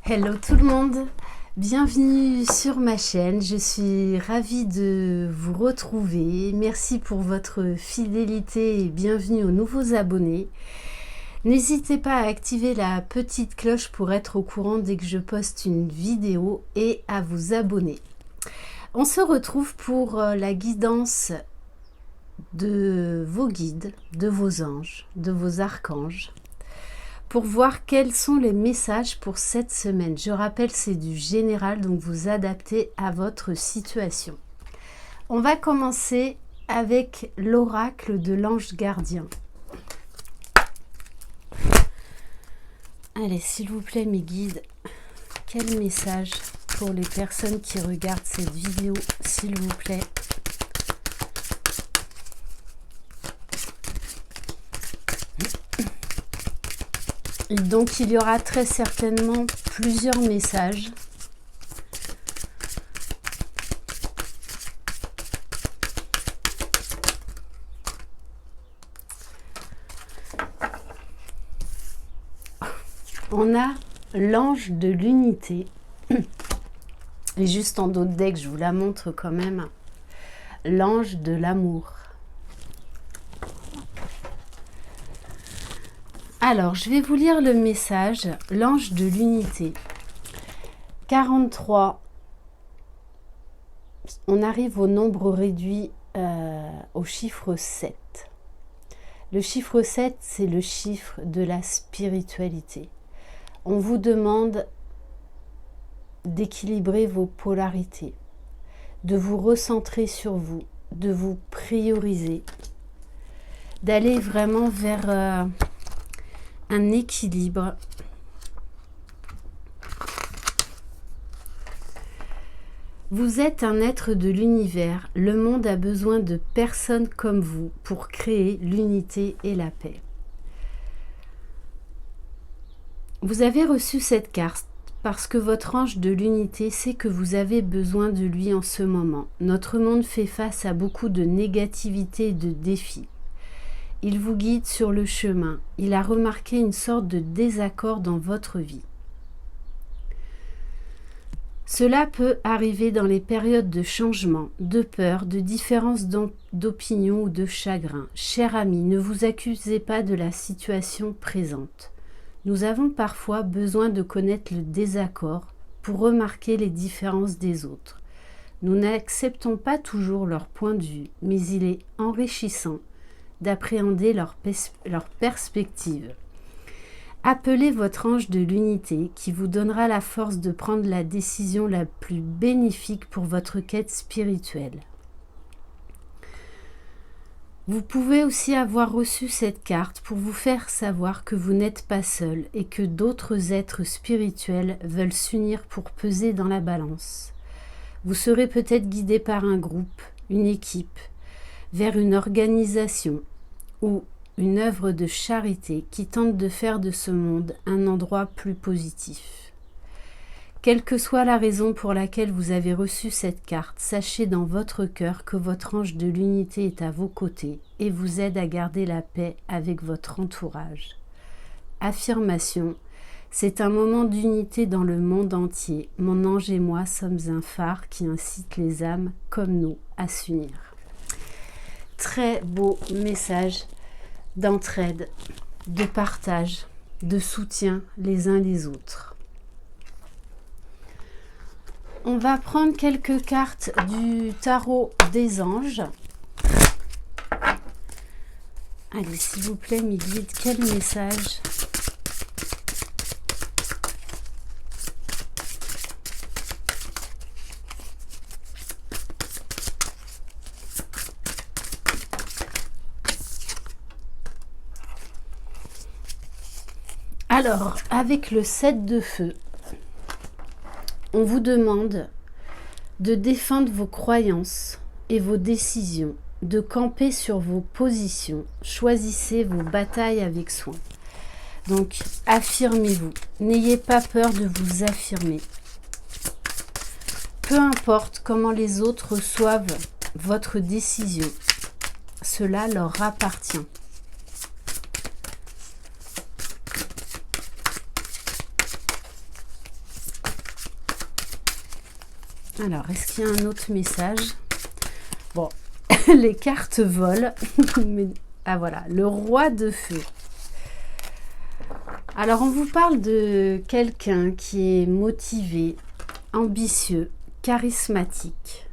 Hello tout le monde, bienvenue sur ma chaîne, je suis ravie de vous retrouver, merci pour votre fidélité et bienvenue aux nouveaux abonnés. N'hésitez pas à activer la petite cloche pour être au courant dès que je poste une vidéo et à vous abonner. On se retrouve pour la guidance de vos guides, de vos anges, de vos archanges, pour voir quels sont les messages pour cette semaine. Je rappelle, c'est du général, donc vous adaptez à votre situation. On va commencer avec l'oracle de l'ange gardien. Allez, s'il vous plaît, mes guides, quel message pour les personnes qui regardent cette vidéo, s'il vous plaît? Donc, il y aura très certainement plusieurs messages. On a l'ange de l'unité. Et juste en dos de deck, je vous la montre quand même. L'ange de l'amour. Alors, je vais vous lire le message, l'ange de l'unité. 43. On arrive au nombre réduit, au chiffre 7. Le chiffre 7, c'est le chiffre de la spiritualité. On vous demande d'équilibrer vos polarités, de vous recentrer sur vous, de vous prioriser, d'aller vraiment vers un équilibre. Vous êtes un être de l'univers. Le monde a besoin de personnes comme vous pour créer l'unité et la paix. Vous avez reçu cette carte parce que votre ange de l'unité sait que vous avez besoin de lui en ce moment. Notre monde fait face à beaucoup de négativité et de défis. Il vous guide sur le chemin. Il a remarqué une sorte de désaccord dans votre vie. Cela peut arriver dans les périodes de changement, de peur, de différence d'opinion ou de chagrin. Cher ami, ne vous accusez pas de la situation présente. Nous avons parfois besoin de connaître le désaccord pour remarquer les différences des autres. Nous n'acceptons pas toujours leur point de vue, mais il est enrichissant d'appréhender leur perspective. Appelez votre ange de l'unité qui vous donnera la force de prendre la décision la plus bénéfique pour votre quête spirituelle. Vous pouvez aussi avoir reçu cette carte pour vous faire savoir que vous n'êtes pas seul et que d'autres êtres spirituels veulent s'unir pour peser dans la balance. Vous serez peut-être guidé par un groupe, une équipe, vers une organisation ou une œuvre de charité qui tente de faire de ce monde un endroit plus positif. Quelle que soit la raison pour laquelle vous avez reçu cette carte, sachez dans votre cœur que votre ange de l'unité est à vos côtés et vous aide à garder la paix avec votre entourage. Affirmation. C'est un moment d'unité dans le monde entier. Mon ange et moi sommes un phare qui incite les âmes comme nous à s'unir. Très beau message d'entraide, de partage, de soutien les uns les autres. On va prendre quelques cartes du tarot des anges. Allez, s'il vous plaît, mes guides, quel message ? Alors, avec le 7 de feu, on vous demande de défendre vos croyances et vos décisions, de camper sur vos positions. Choisissez vos batailles avec soin. Donc, affirmez-vous. N'ayez pas peur de vous affirmer. Peu importe comment les autres reçoivent votre décision, cela leur appartient. Alors, est-ce qu'il y a un autre message? Bon, les cartes volent. Mais, ah voilà, le roi de feu. Alors, on vous parle de quelqu'un qui est motivé, ambitieux, charismatique.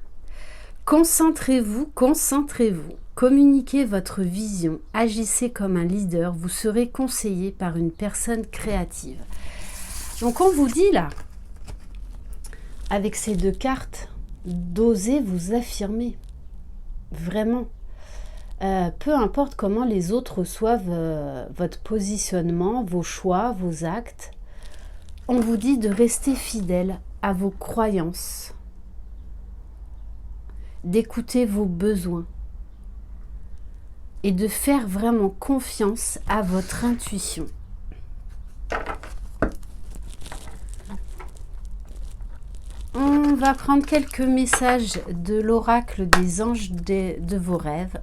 Concentrez-vous, concentrez-vous. Communiquez votre vision, agissez comme un leader, vous serez conseillé par une personne créative. Donc on vous dit là, avec ces deux cartes, d'oser vous affirmer. Vraiment. Peu importe comment les autres reçoivent votre positionnement, vos choix, vos actes, on vous dit de rester fidèle à vos croyances, d'écouter vos besoins et de faire vraiment confiance à votre intuition. On va prendre quelques messages de l'oracle des anges de vos rêves.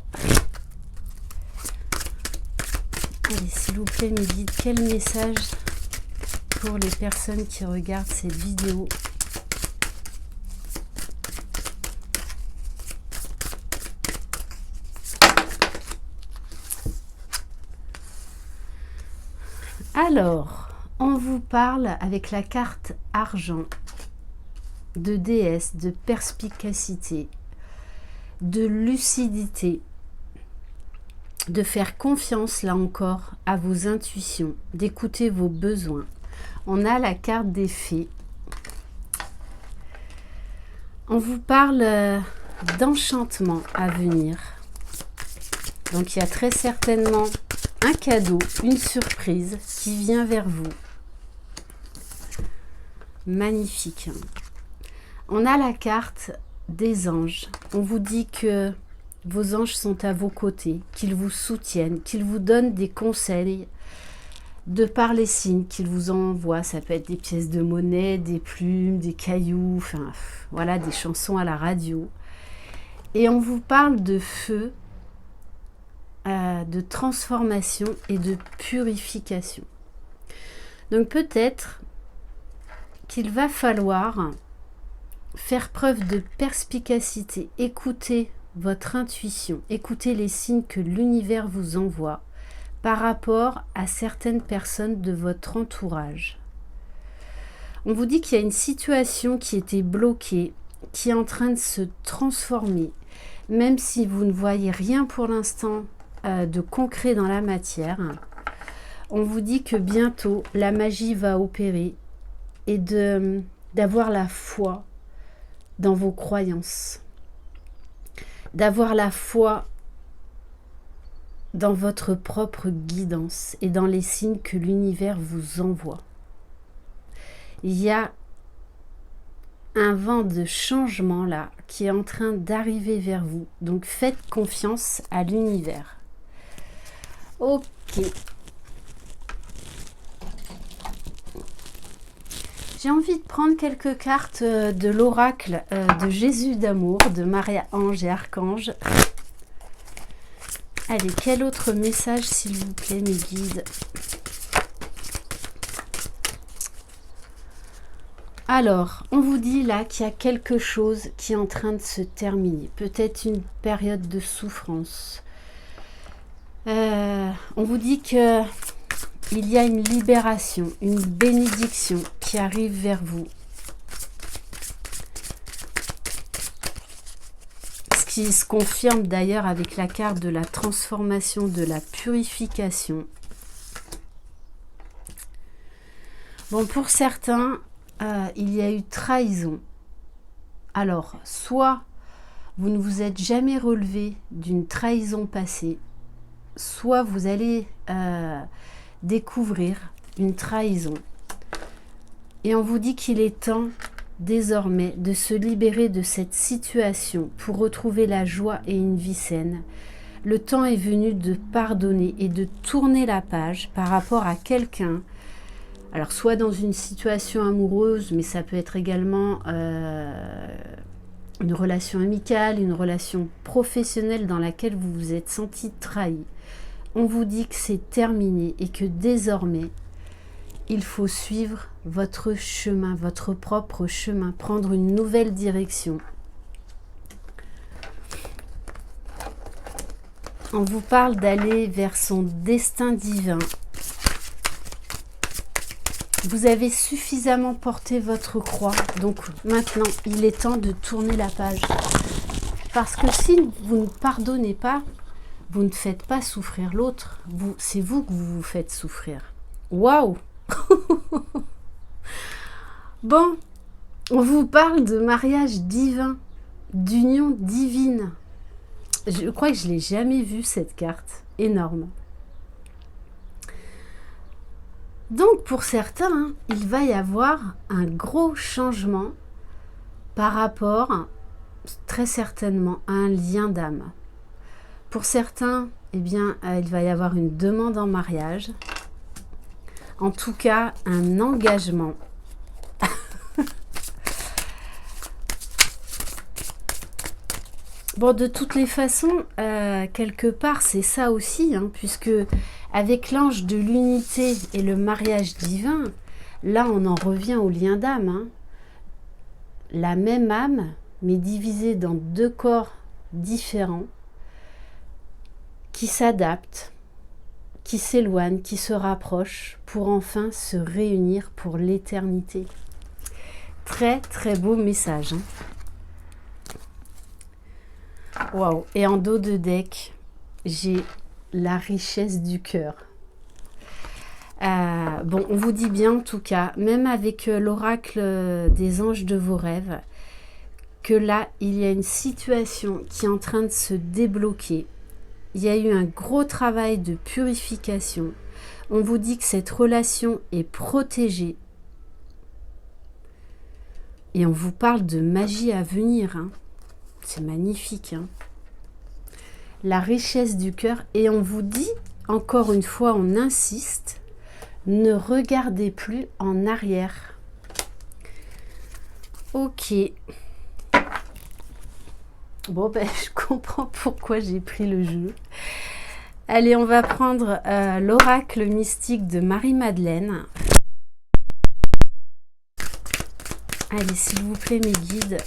Allez, s'il vous plaît, me dites quel message pour les personnes qui regardent cette vidéo. Alors, on vous parle avec la carte argent de déesse, de perspicacité, de lucidité, de faire confiance là encore à vos intuitions, d'écouter vos besoins. On a la carte des fées. On vous parle d'enchantement à venir. Donc il y a très certainement un cadeau, une surprise qui vient vers vous. Magnifique. On a la carte des anges. On vous dit que vos anges sont à vos côtés, qu'ils vous soutiennent, qu'ils vous donnent des conseils de par les signes qu'ils vous envoient. Ça peut être des pièces de monnaie, des plumes, des cailloux, enfin voilà, des chansons à la radio. Et on vous parle de feu, de transformation et de purification. Donc peut-être qu'il va falloir faire preuve de perspicacité, écouter votre intuition, écouter les signes que l'univers vous envoie par rapport à certaines personnes de votre entourage. On vous dit qu'il y a une situation qui était bloquée, qui est en train de se transformer, même si vous ne voyez rien pour l'instant de concret dans la matière. On vous dit que bientôt la magie va opérer et d'avoir la foi dans vos croyances, d'avoir la foi dans votre propre guidance et dans les signes que l'univers vous envoie. Il y a un vent de changement là qui est en train d'arriver vers vous. Donc faites confiance à l'univers. Ok. J'ai envie de prendre quelques cartes de l'oracle de Jésus d'amour, de Marie-Ange et Archange. Allez, quel autre message, s'il vous plaît, mes guides? Alors, on vous dit là qu'il y a quelque chose qui est en train de se terminer. Peut-être une période de souffrance. On vous dit que il y a une libération, une bénédiction qui arrive vers vous. Ce qui se confirme d'ailleurs avec la carte de la transformation, de la purification. Bon, pour certains, il y a eu trahison. Alors, soit vous ne vous êtes jamais relevé d'une trahison passée, soit vous allez découvrir une trahison. Et on vous dit qu'il est temps désormais de se libérer de cette situation pour retrouver la joie et une vie saine. Le temps est venu de pardonner et de tourner la page par rapport à quelqu'un. Alors soit dans une situation amoureuse, mais ça peut être également une relation amicale, une relation professionnelle dans laquelle vous vous êtes senti trahi. On vous dit que c'est terminé et que désormais, il faut suivre votre chemin, votre propre chemin, prendre une nouvelle direction. On vous parle d'aller vers son destin divin. Vous avez suffisamment porté votre croix, donc maintenant il est temps de tourner la page. Parce que si vous ne pardonnez pas, vous ne faites pas souffrir l'autre, c'est vous que vous vous faites souffrir. Waouh! Bon, on vous parle de mariage divin, d'union divine. Je crois que je ne l'ai jamais vue cette carte, énorme. Donc pour certains, il va y avoir un gros changement par rapport, très certainement, à un lien d'âme. Pour certains, eh bien, il va y avoir une demande en mariage. En tout cas, un engagement. Bon, de toutes les façons, quelque part, c'est ça aussi, hein, puisque avec l'ange de l'unité et le mariage divin, là, on en revient au lien d'âme. Hein. La même âme, mais divisée dans deux corps différents, qui s'adaptent, qui s'éloignent, qui se rapprochent, pour enfin se réunir pour l'éternité. Très, très beau message. Hein. Waouh! Et en dos de deck, j'ai la richesse du cœur. Bon, on vous dit bien en tout cas, même avec l'oracle des anges de vos rêves, que là, il y a une situation qui est en train de se débloquer. Il y a eu un gros travail de purification. On vous dit que cette relation est protégée. Et on vous parle de magie à venir. Hein. C'est magnifique. Hein. La richesse du cœur. Et on vous dit, encore une fois, on insiste, ne regardez plus en arrière. Ok. Bon, ben, je comprends pourquoi j'ai pris le jeu. Allez, on va prendre l'oracle mystique de Marie-Madeleine. Allez, s'il vous plaît, mes guides.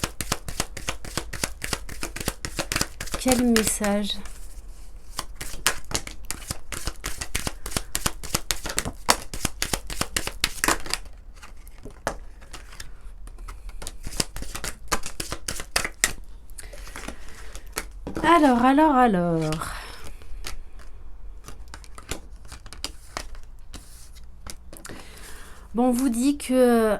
Quel message? Alors. Bon, on vous dit que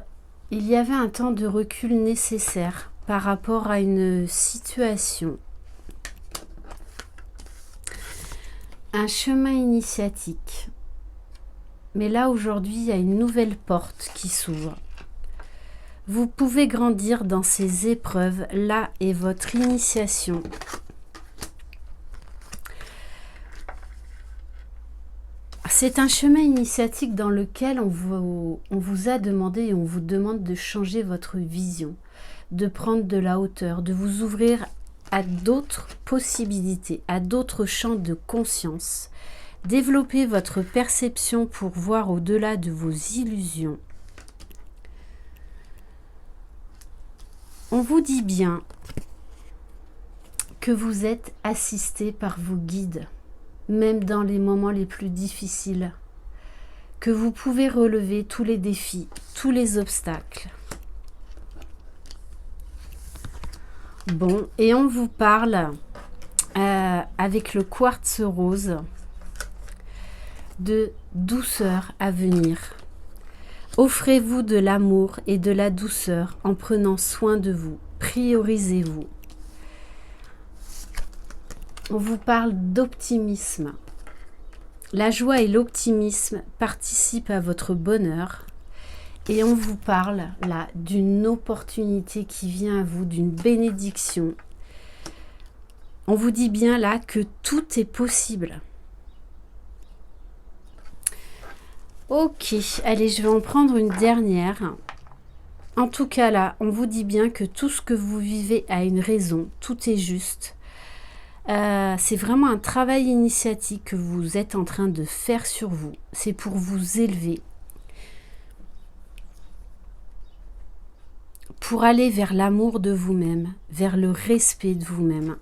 il y avait un temps de recul nécessaire par rapport à une situation. Un chemin initiatique. Mais là, aujourd'hui, il y a une nouvelle porte qui s'ouvre. Vous pouvez grandir dans ces épreuves. Là est votre initiation. C'est un chemin initiatique dans lequel on vous a demandé et on vous demande de changer votre vision, de prendre de la hauteur, de vous ouvrir à d'autres possibilités, à d'autres champs de conscience. Développez votre perception pour voir au-delà de vos illusions. On vous dit bien que vous êtes assisté par vos guides, même dans les moments les plus difficiles, que vous pouvez relever tous les défis, tous les obstacles. Bon, et on vous parle avec le quartz rose de douceur à venir. Offrez-vous de l'amour et de la douceur en prenant soin de vous. Priorisez-vous. On vous parle d'optimisme. La joie et l'optimisme participent à votre bonheur. Et on vous parle là d'une opportunité qui vient à vous, d'une bénédiction. On vous dit bien là que tout est possible. Ok, allez, je vais en prendre une dernière. En tout cas là, on vous dit bien que tout ce que vous vivez a une raison, tout est juste. C'est vraiment un travail initiatique que vous êtes en train de faire sur vous. C'est pour vous élever. pour aller vers l'amour de vous-même, vers le respect de vous-même.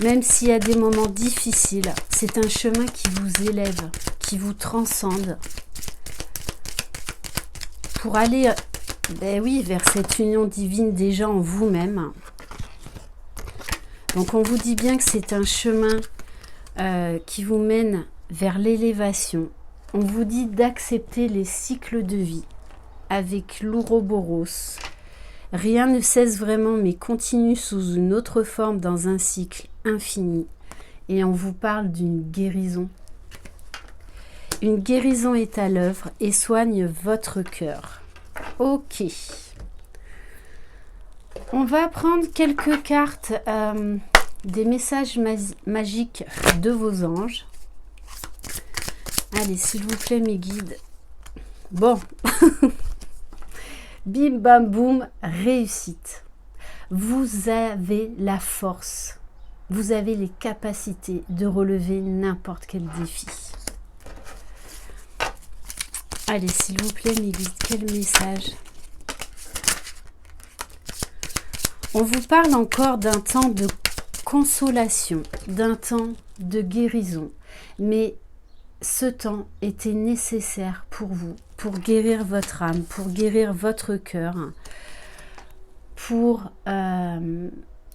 Même s'il y a des moments difficiles, c'est un chemin qui vous élève, qui vous transcende, pour aller, vers cette union divine déjà en vous-même. Donc on vous dit bien que c'est un chemin qui vous mène vers l'élévation. On vous dit d'accepter les cycles de vie avec l'Ouroboros. Rien ne cesse vraiment mais continue sous une autre forme dans un cycle infini. Et on vous parle d'une guérison. Une guérison est à l'œuvre et soigne votre cœur. Ok. On va prendre quelques cartes des messages magiques de vos anges. Allez, s'il vous plaît, mes guides. Bon. Bim, bam, boum, réussite. Vous avez la force. Vous avez les capacités de relever n'importe quel défi. Allez, s'il vous plaît, mes guides, quel message? On vous parle encore d'un temps de consolation, d'un temps de guérison. Mais ce temps était nécessaire pour vous, pour guérir votre âme, pour guérir votre cœur, pour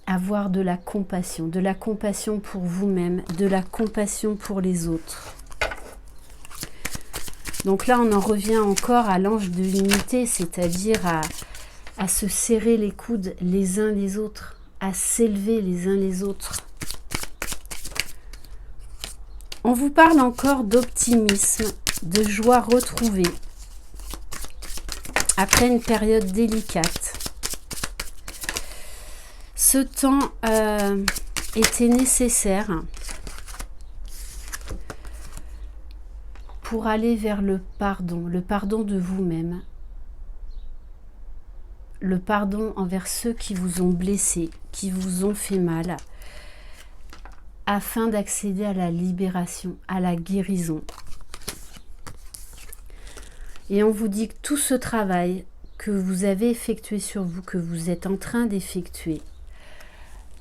avoir de la compassion pour vous-même, de la compassion pour les autres. Donc là, on en revient encore à l'ange de l'unité, c'est-à-dire à se serrer les coudes les uns les autres, à s'élever les uns les autres. On vous parle encore d'optimisme, de joie retrouvée, après une période délicate. Ce temps était nécessaire pour aller vers le pardon de vous-même, le pardon envers ceux qui vous ont blessé, qui vous ont fait mal, afin d'accéder à la libération, à la guérison. Et on vous dit que tout ce travail que vous avez effectué sur vous, que vous êtes en train d'effectuer,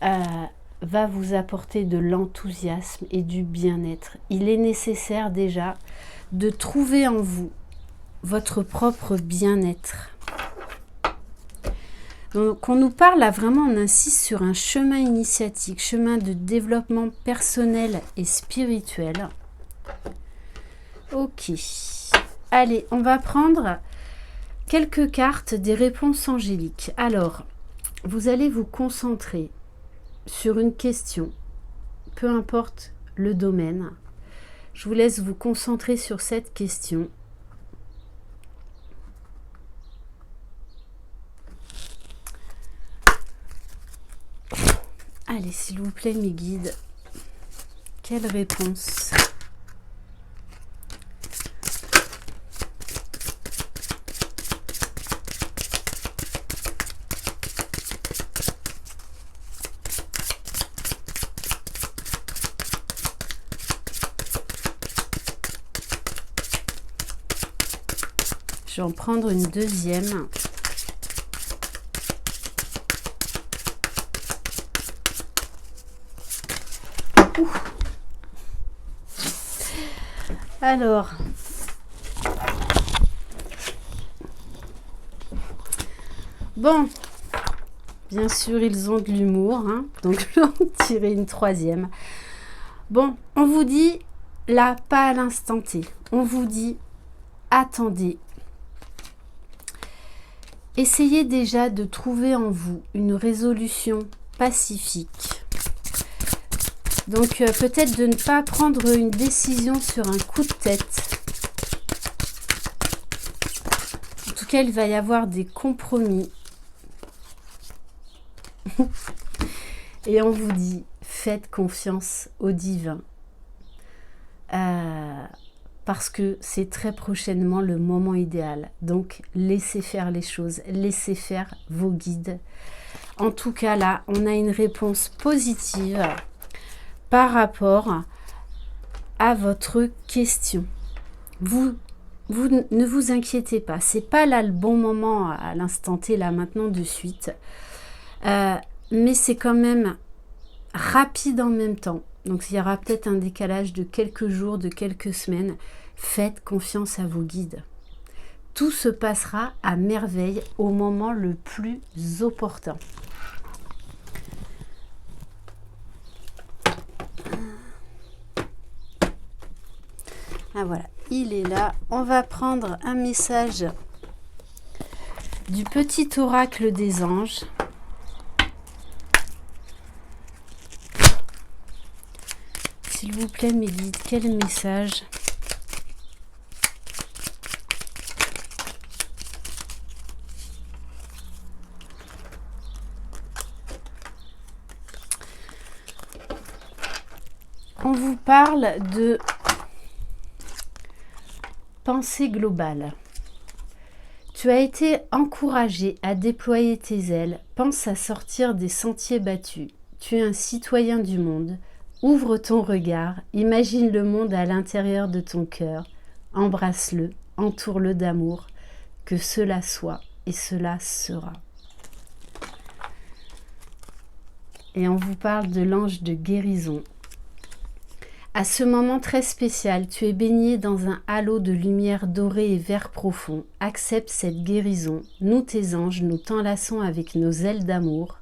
va vous apporter de l'enthousiasme et du bien-être. Il est nécessaire déjà de trouver en vous votre propre bien-être. Donc on nous parle là, vraiment, on insiste sur un chemin initiatique, chemin de développement personnel et spirituel. Ok. Allez, on va prendre quelques cartes des réponses angéliques. Alors, vous allez vous concentrer sur une question, peu importe le domaine. Je vous laisse vous concentrer sur cette question. Allez, s'il vous plaît, mes guides, quelle réponse? Je vais en prendre une deuxième. Alors, bon, bien sûr, ils ont de l'humour, hein, donc je vais en tirer une troisième. Bon, on vous dit, là, pas à l'instant T, on vous dit, attendez. Essayez déjà de trouver en vous une résolution pacifique. Donc peut-être de ne pas prendre une décision sur un coup de tête. En tout cas, il va y avoir des compromis. Et on vous dit, faites confiance au divin. Parce que c'est très prochainement le moment idéal. Donc, laissez faire les choses, laissez faire vos guides. En tout cas, là, on a une réponse positive par rapport à votre question. Vous ne vous inquiétez pas, c'est pas là le bon moment à l'instant T, là maintenant de suite. Mais c'est quand même rapide en même temps. Donc il y aura peut-être un décalage de quelques jours, de quelques semaines. Faites confiance à vos guides. Tout se passera à merveille au moment le plus opportun. Ah voilà, il est là. On va prendre un message du petit oracle des anges. S'il vous plaît, mes guides, quel message? On vous parle de pensée globale. Tu as été encouragé à déployer tes ailes. Pense à sortir des sentiers battus. Tu es un citoyen du monde. Ouvre ton regard. Imagine le monde à l'intérieur de ton cœur. Embrasse-le. Entoure-le d'amour. Que cela soit et cela sera. Et on vous parle de l'ange de guérison. À ce moment très spécial, tu es baigné dans un halo de lumière dorée et vert profond. Accepte cette guérison. Nous, tes anges, nous t'enlaçons avec nos ailes d'amour.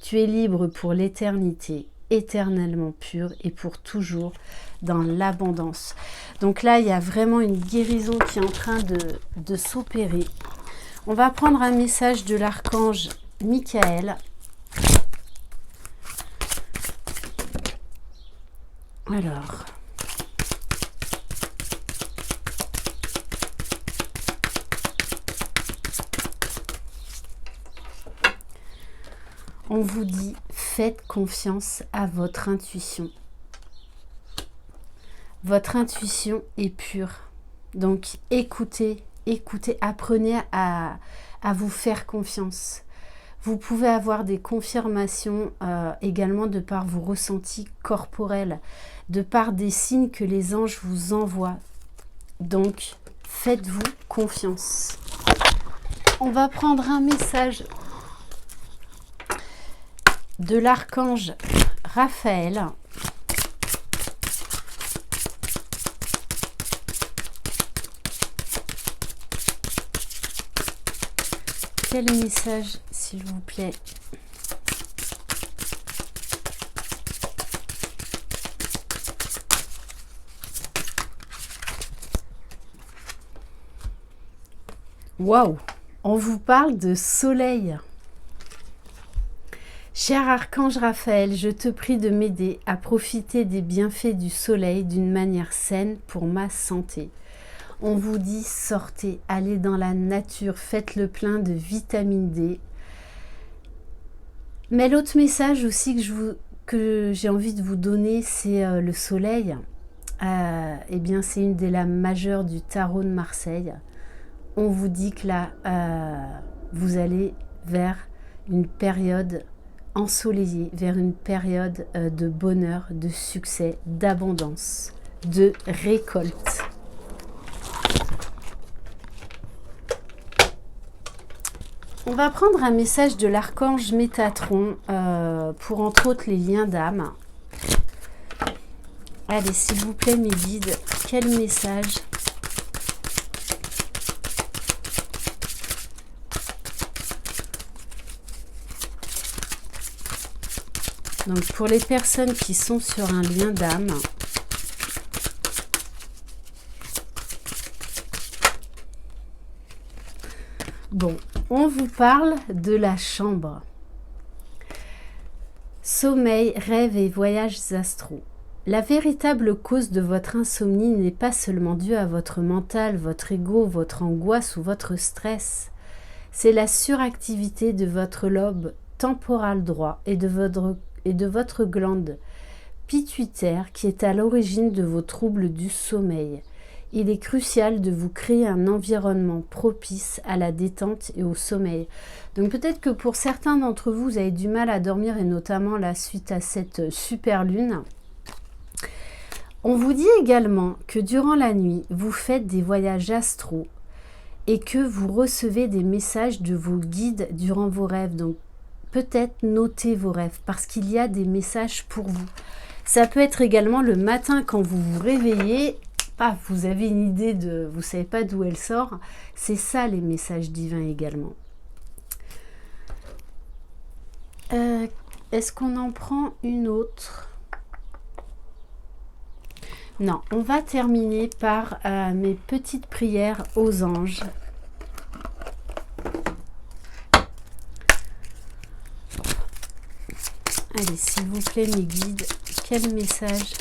Tu es libre pour l'éternité, éternellement pur et pour toujours dans l'abondance. Donc là, il y a vraiment une guérison qui est en train de s'opérer. On va prendre un message de l'archange Michael. Alors, on vous dit, faites confiance à votre intuition. Votre intuition est pure. Donc, écoutez, apprenez à vous faire confiance. Vous pouvez avoir des confirmations également de par vos ressentis corporels, de par des signes que les anges vous envoient. Donc, faites-vous confiance. On va prendre un message de l'archange Raphaël. Quel message, s'il vous plaît? Waouh! On vous parle de soleil. Cher archange Raphaël, je te prie de m'aider à profiter des bienfaits du soleil d'une manière saine pour ma santé. On vous dit sortez, allez dans la nature, faites le plein de vitamine D. Mais l'autre message aussi que j'ai envie de vous donner, c'est le soleil. Eh bien, c'est une des lames majeures du tarot de Marseille. On vous dit que là, vous allez vers une période ensoleillée, vers une période de bonheur, de succès, d'abondance, de récolte. On va prendre un message de l'archange Métatron pour entre autres les liens d'âme. Allez, s'il vous plaît, mes guides, quel message? Donc pour les personnes qui sont sur un lien d'âme, bon, on vous parle de la chambre. Sommeil, rêve et voyages astraux. La véritable cause de votre insomnie n'est pas seulement due à votre mental, votre ego, votre angoisse ou votre stress. C'est la suractivité de votre lobe temporal droit et de votre glande pituitaire qui est à l'origine de vos troubles du sommeil. Il est crucial de vous créer un environnement propice à la détente et au sommeil. Donc peut-être que pour certains d'entre vous, vous avez du mal à dormir et notamment la suite à cette super lune. On vous dit également que durant la nuit, vous faites des voyages astraux et que vous recevez des messages de vos guides durant vos rêves. Donc peut-être notez vos rêves parce qu'il y a des messages pour vous. Ça peut être également le matin quand vous vous réveillez, paf, vous avez une idée de, vous savez pas d'où elle sort. C'est ça les messages divins également. Est-ce qu'on en prend une autre? Non, on va terminer par mes petites prières aux anges. Allez, s'il vous plaît, mes guides, quel message?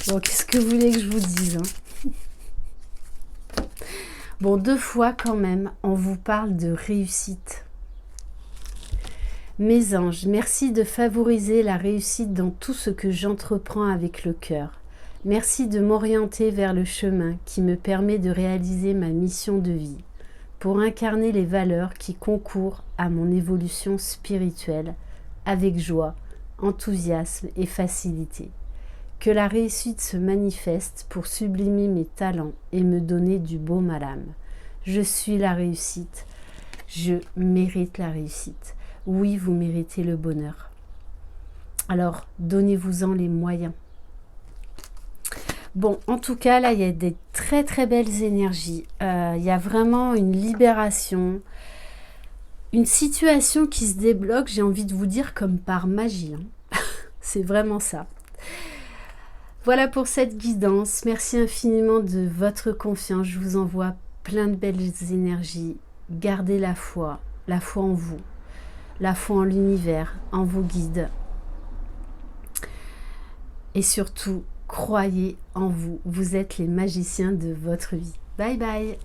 Bon, qu'est-ce que vous voulez que je vous dise, hein? Bon, 2 fois quand même, on vous parle de réussite. Mes anges, merci de favoriser la réussite dans tout ce que j'entreprends avec le cœur. Merci de m'orienter vers le chemin qui me permet de réaliser ma mission de vie, pour incarner les valeurs qui concourent à mon évolution spirituelle, avec joie, enthousiasme et facilité. Que la réussite se manifeste pour sublimer mes talents et me donner du baume à l'âme. Je suis la réussite. Je mérite la réussite. Oui, vous méritez le bonheur. Alors, donnez-vous-en les moyens. Bon, en tout cas, là, il y a des très très belles énergies. Il y a vraiment une libération, une situation qui se débloque, j'ai envie de vous dire, comme par magie. Hein. C'est vraiment ça. Voilà pour cette guidance. Merci infiniment de votre confiance. Je vous envoie plein de belles énergies. Gardez la foi en vous, la foi en l'univers, en vos guides. Et surtout, croyez en vous. Vous êtes les magiciens de votre vie. Bye bye.